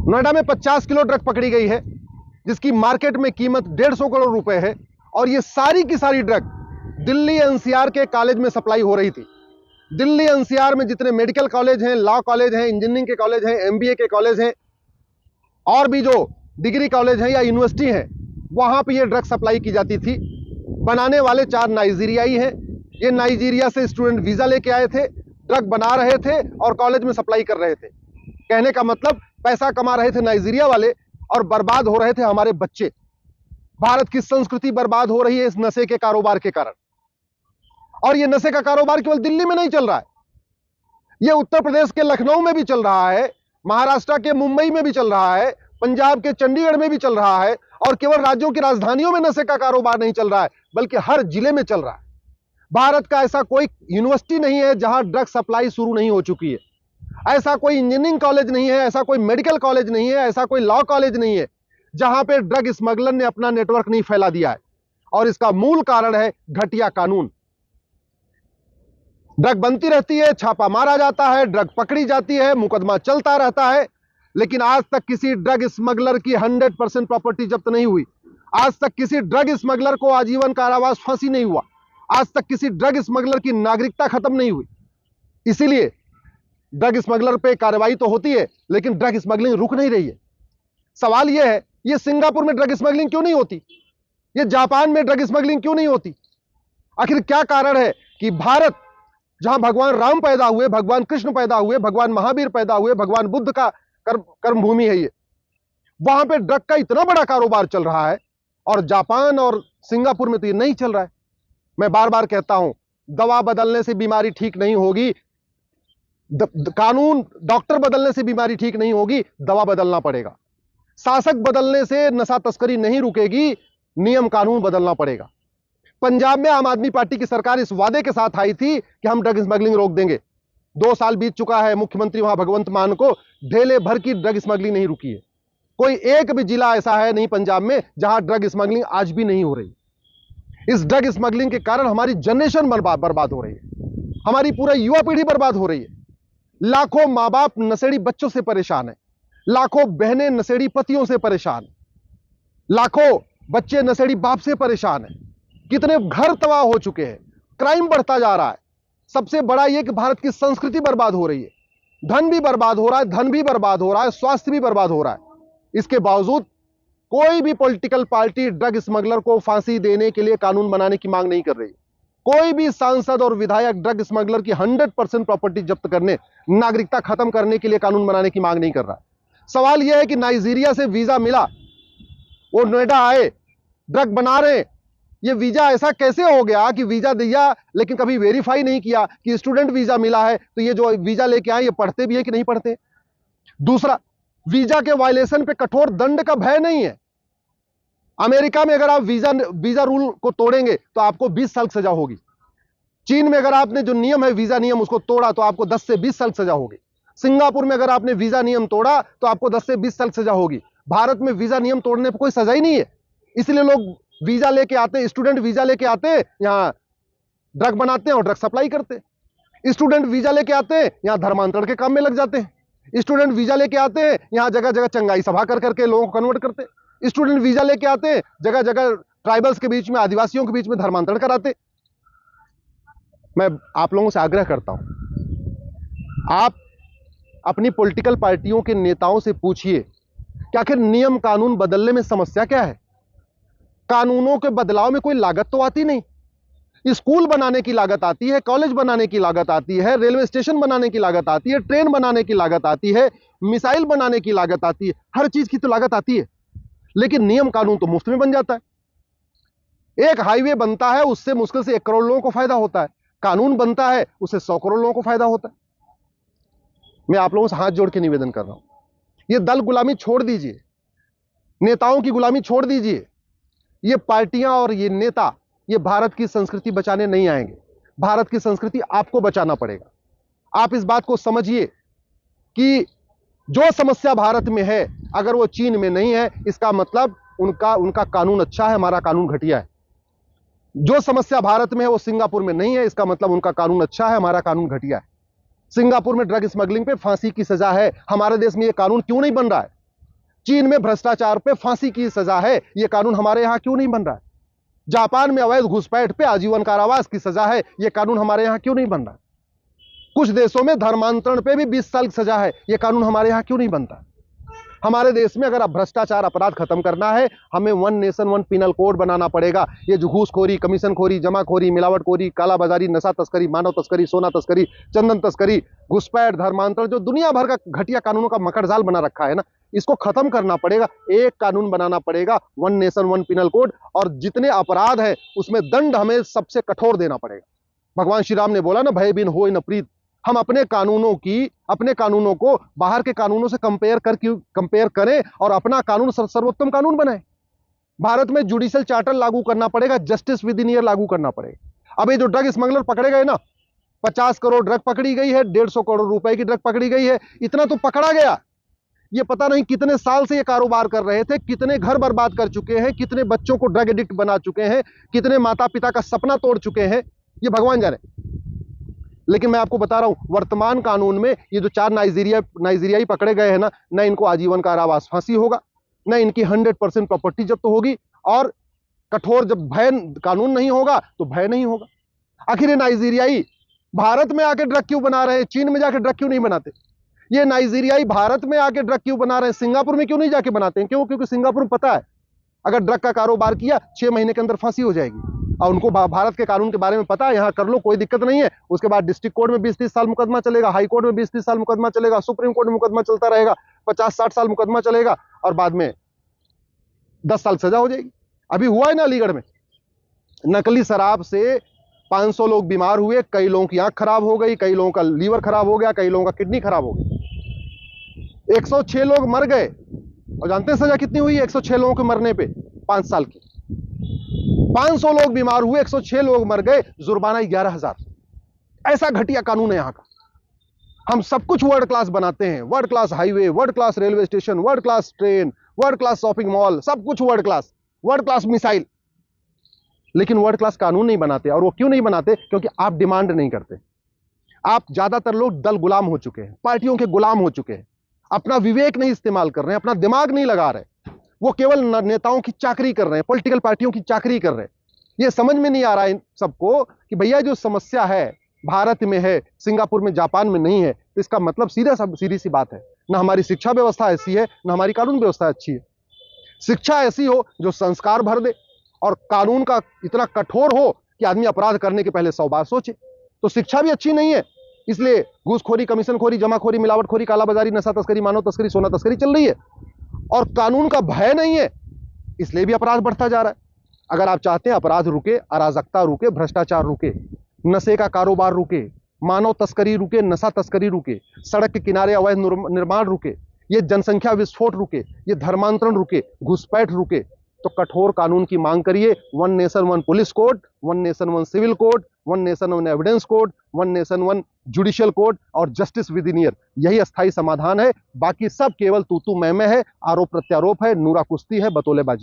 नोएडा में 50 kilo drug पकड़ी गई है, जिसकी मार्केट में कीमत 150 करोड़ रुपए है। और ये सारी की सारी ड्रग दिल्ली एनसीआर के कॉलेज में सप्लाई हो रही थी। दिल्ली एनसीआर में जितने मेडिकल कॉलेज हैं, लॉ कॉलेज हैं, इंजीनियरिंग के कॉलेज हैं, एमबीए के कॉलेज हैं और भी जो डिग्री कॉलेज हैं या यूनिवर्सिटी हैं, वहां पे ये ड्रग सप्लाई की जाती थी। बनाने वाले 4 नाइजीरियाई हैं। ये नाइजीरिया से स्टूडेंट वीजा लेके आए थे, ड्रग बना रहे थे और कॉलेज में सप्लाई कर रहे थे। कहने का मतलब पैसा कमा रहे थे नाइजीरिया वाले और बर्बाद हो रहे थे हमारे बच्चे। भारत की संस्कृति बर्बाद हो रही है इस नशे के कारोबार के कारण। और ये नशे का कारोबार केवल दिल्ली में नहीं चल रहा है, ये उत्तर प्रदेश के लखनऊ में भी चल रहा है, महाराष्ट्र के मुंबई में भी चल रहा है, पंजाब के चंडीगढ़ में भी चल रहा है। और केवल राज्यों की राजधानियों में नशे का कारोबार नहीं चल रहा है, बल्कि हर जिले में चल रहा है। भारत का ऐसा कोई यूनिवर्सिटी नहीं है जहां ड्रग सप्लाई शुरू नहीं हो चुकी है। ऐसा कोई इंजीनियरिंग कॉलेज नहीं है, ऐसा कोई मेडिकल कॉलेज नहीं है, ऐसा कोई लॉ कॉलेज नहीं है जहां पे ड्रग स्मगलर ने अपना नेटवर्क नहीं फैला दिया है। और इसका मूल कारण है घटिया कानून। ड्रग बनती रहती है, छापा मारा जाता है, ड्रग पकड़ी जाती है, मुकदमा चलता रहता है, लेकिन आज तक किसी ड्रग स्मगलर की 100% प्रॉपर्टी जब्त नहीं हुई। आज तक किसी ड्रग स्मगलर को आजीवन कारावास, फांसी नहीं हुआ। आज तक किसी ड्रग स्मगलर की नागरिकता खत्म नहीं हुई। इसीलिए ड्रग स्मगलर पे कार्रवाई तो होती है, लेकिन ड्रग स्मगलिंग रुक नहीं रही है। सवाल यह है, ये सिंगापुर में ड्रग स्मगलिंग क्यों नहीं होती? ये जापान में ड्रग स्मगलिंग क्यों नहीं होती? आखिर क्या कारण है कि भारत, जहां भगवान राम पैदा हुए, भगवान कृष्ण पैदा हुए, भगवान महावीर पैदा हुए, भगवान बुद्ध का कर्म भूमि है ये, वहां पे ड्रग का इतना बड़ा कारोबार चल रहा है और जापान और सिंगापुर में तो ये नहीं चल रहा है। मैं बार बार कहता हूं, दवा बदलने से बीमारी ठीक नहीं होगी, कानून, डॉक्टर बदलने से बीमारी ठीक नहीं होगी, दवा बदलना पड़ेगा। शासक बदलने से नशा तस्करी नहीं रुकेगी, नियम कानून बदलना पड़ेगा। पंजाब में आम आदमी पार्टी की सरकार इस वादे के साथ आई थी कि हम ड्रग स्मगलिंग रोक देंगे। 2 साल बीत चुका है, मुख्यमंत्री वहां भगवंत मान को ढेले भर की ड्रग स्मगलिंग नहीं रुकी है। कोई एक भी जिला ऐसा है नहीं पंजाब में जहां ड्रग स्मगलिंग आज भी नहीं हो रही। इस ड्रग स्मगलिंग के कारण हमारी जनरेशन बर्बाद हो रही है, हमारी पूरा युवा पीढ़ी बर्बाद हो रही है। लाखों मां बाप नशेड़ी बच्चों से परेशान है, लाखों बहनें नशेड़ी पतियों से परेशान है, लाखों बच्चे नशेड़ी बाप से परेशान है। कितने घर तबाह हो चुके हैं, क्राइम बढ़ता जा रहा है। सबसे बड़ा यह कि भारत की संस्कृति बर्बाद हो रही है, धन भी बर्बाद हो रहा है, धन भी बर्बाद हो रहा है, स्वास्थ्य भी बर्बाद हो रहा है। इसके बावजूद कोई भी पॉलिटिकल पार्टी ड्रग स्मगलर को फांसी देने के लिए कानून बनाने की मांग नहीं कर रही। कोई भी सांसद और विधायक ड्रग स्मगलर की 100% प्रॉपर्टी जब्त करने, नागरिकता खत्म करने के लिए कानून बनाने की मांग नहीं कर रहा। सवाल यह है कि नाइजीरिया से वीजा मिला, वो नोएडा आए, ड्रग बना रहे, ये वीजा ऐसा कैसे हो गया कि वीजा दिया लेकिन कभी वेरीफाई नहीं किया कि स्टूडेंट वीजा मिला है, तो ये जो वीजा लेके आए ये पढ़ते भी है कि नहीं पढ़ते। दूसरा, वीजा के वायलेशन पे कठोर दंड का भय नहीं है। अमेरिका में अगर आप वीजा रूल को तोड़ेंगे तो आपको 20 साल सजा होगी। चीन में अगर आपने जो नियम है, वीजा नियम, उसको तोड़ा तो आपको 10 से 20 साल सजा होगी। सिंगापुर में अगर आपने वीजा नियम तोड़ा तो आपको 10 से 20 साल सजा होगी। भारत में वीजा नियम तोड़ने पर कोई सजा ही नहीं है। इसलिए लोग वीजा लेके आते, स्टूडेंट वीजा लेके आते, यहां ड्रग बनाते हैं और ड्रग सप्लाई करते हैं। स्टूडेंट वीजा लेके आते हैं, यहां धर्मांतरण के काम में लग जाते हैं। स्टूडेंट वीजा लेके आते हैं, यहां जगह जगह चंगाई सभा कर करके लोगों को कन्वर्ट करते हैं। स्टूडेंट वीजा लेके आते हैं, जगह जगह ट्राइबल्स के बीच में, आदिवासियों के बीच में धर्मांतरण कराते। मैं आप लोगों से आग्रह करता हूं, आप अपनी पॉलिटिकल पार्टियों के नेताओं से पूछिए कि आखिर नियम कानून बदलने में समस्या क्या है। कानूनों के बदलाव में कोई लागत तो आती नहीं। स्कूल बनाने की लागत आती है, कॉलेज बनाने की लागत आती है, रेलवे स्टेशन बनाने की लागत आती है, ट्रेन बनाने की लागत आती है, मिसाइल बनाने की लागत आती है, हर चीज की तो लागत आती है। लेकिन नियम कानून तो मुफ्त में बन जाता है। एक हाईवे बनता है, उससे मुश्किल से 1 करोड़ लोगों को फायदा होता है। कानून बनता है, उससे 100 करोड़ लोगों को फायदा होता है। मैं आप लोगों से हाथ जोड़ के निवेदन कर रहा हूं, ये दल गुलामी छोड़ दीजिए, नेताओं की गुलामी छोड़ दीजिए। ये पार्टियां और ये नेता ये भारत की संस्कृति बचाने नहीं आएंगे। भारत की संस्कृति आपको बचाना पड़ेगा। आप इस बात को समझिए कि जो समस्या भारत में है, अगर वो चीन में नहीं है, इसका मतलब उनका कानून अच्छा है, हमारा कानून घटिया है। जो समस्या भारत में है वो सिंगापुर में नहीं है, इसका मतलब उनका कानून अच्छा है, हमारा कानून घटिया है। सिंगापुर में ड्रग स्मगलिंग पे फांसी की सजा है, हमारे देश में ये कानून क्यों नहीं बन रहा है? चीन में भ्रष्टाचार पे फांसी की सजा है, यह कानून हमारे यहां क्यों नहीं बन रहा है? जापान में अवैध घुसपैठ पे आजीवन कारावास की सजा है, यह कानून हमारे यहां क्यों नहीं बन रहा? कुछ देशों में धर्मांतरण पे भी 20 साल की सजा है, यह कानून हमारे यहां क्यों नहीं बनता? हमारे देश में अगर भ्रष्टाचार अपराध खत्म करना है, हमें one nation one penal code बनाना पड़ेगा। ये जो घूसखोरी, कमीशनखोरी, जमाखोरी, मिलावटखोरी, कालाबाजारी, नशा तस्करी, मानव तस्करी, सोना तस्करी, चंदन तस्करी, घुसपैठ, धर्मांतरण, जो दुनिया भर का घटिया कानूनों का मकड़जाल बना रखा है ना, इसको खत्म करना पड़ेगा। एक कानून बनाना पड़ेगा, one nation one penal code, और जितने अपराध है उसमें दंड हमें सबसे कठोर देना पड़ेगा। भगवान श्री राम ने बोला ना, भय बिन होय न प्रीत। हम अपने कानूनों को बाहर के कानूनों से कंपेयर करें और अपना कानून सर्वोत्तम कानून बनाएं। भारत में जुडिशियल चार्टर लागू करना पड़ेगा, जस्टिस विद इन ईयर लागू करना पड़ेगा। अब ये जो ड्रग स्मगलर पकड़े गए ना, 50 करोड़ ड्रग पकड़ी गई है, 150 करोड़ रुपए की ड्रग पकड़ी गई है, इतना तो पकड़ा गया। ये पता नहीं कितने साल से ये कारोबार कर रहे थे, कितने घर बर्बाद कर चुके हैं, कितने बच्चों को ड्रग एडिक्ट बना चुके हैं, कितने माता पिता का सपना तोड़ चुके हैं, ये भगवान जाने। लेकिन मैं आपको बता रहा हूं, वर्तमान कानून में ये जो 4 नाइजीरियाई पकड़े गए हैं ना इनको आजीवन कारावास फांसी होगा, न इनकी 100% प्रॉपर्टी जब्त तो होगी, और कठोर जब भय कानून नहीं होगा तो भय नहीं होगा। आखिर ये नाइजीरियाई भारत में आके ड्रग क्यों बना रहे हैं? चीन में जाके ड्रग क्यों नहीं बनाते? ये नाइजीरियाई भारत में आके ड्रग क्यों बना रहे हैं? सिंगापुर में क्यों नहीं जाके बनाते हैं? क्यों? क्योंकि सिंगापुर में पता है अगर ड्रग का कारोबार किया 6 महीने के अंदर फांसी हो जाएगी, और उनको भारत के कानून के बारे में पता है, यहां कर लो कोई दिक्कत नहीं है। उसके बाद डिस्ट्रिक्ट कोर्ट में 20-30 साल मुकदमा चलेगा, हाई कोर्ट में 20-30 साल मुकदमा चलेगा, सुप्रीम कोर्ट में मुकदमा चलता रहेगा, 50-60 साल मुकदमा चलेगा, और बाद में 10 साल सजा हो जाएगी। अभी हुआ है ना अलीगढ़ में, नकली शराब से 500 लोग बीमार हुए, कई लोगों की आंख खराब हो गई, कई लोगों का लीवर खराब हो गया, कई लोगों का किडनी खराब हो गया, 106 लोग मर गए। और जानते हैं सजा कितनी हुई? 106 लोगों के मरने पे 5 साल की। 500 लोग बीमार हुए, 106 लोग मर गए, जुर्माना 11,000। ऐसा घटिया कानून है यहां का। हम सब कुछ वर्ल्ड क्लास बनाते हैं, world class highway, world class railway station, world class train, world class shopping mall, सब कुछ वर्ल्ड क्लास मिसाइल, लेकिन वर्ल्ड क्लास कानून नहीं बनाते। और वो क्यों नहीं बनाते? क्योंकि आप डिमांड नहीं करते। आप ज्यादातर लोग दल गुलाम हो चुके हैं, पार्टियों के गुलाम हो चुके हैं, अपना विवेक नहीं इस्तेमाल कर रहे हैं, अपना दिमाग नहीं लगा रहे, वो केवल नेताओं की चाकरी कर रहे हैं, पॉलिटिकल पार्टियों की चाकरी कर रहे हैं। ये समझ में नहीं आ रहा है सबको कि भैया जो समस्या है भारत में है, सिंगापुर में, जापान में नहीं है। तो इसका मतलब सीधी सी बात है, ना हमारी शिक्षा व्यवस्था ऐसी है, ना हमारी कानून व्यवस्था अच्छी है। शिक्षा ऐसी हो जो संस्कार भर दे, और कानून का इतना कठोर हो कि आदमी अपराध करने के पहले 100 बार सोचे। तो शिक्षा भी अच्छी नहीं है, इसलिए घूसखोरी, कमीशनखोरी, जमाखोरी, मिलावटखोरी, कालाबाजारी, नशा तस्करी, मानव तस्करी, सोना तस्करी चल रही है। और कानून का भय नहीं है, इसलिए भी अपराध बढ़ता जा रहा है। अगर आप चाहते हैं अपराध रुके, अराजकता रुके, भ्रष्टाचार रुके, नशे का कारोबार रुके, मानव तस्करी रुके, नशा तस्करी रुके, सड़क के किनारे अवैध निर्माण रुके, ये जनसंख्या विस्फोट रुके, ये धर्मांतरण रुके, घुसपैठ रुके, तो कठोर कानून की मांग करिए। One nation one police code, one nation one civil code, one nation one evidence code, one nation one judicial code, और जस्टिस विद इन ईयर, यही अस्थायी समाधान है। बाकी सब केवल तू तू मैं है, आरोप प्रत्यारोप है, नूरा कुश्ती है, बतौलेबाजी।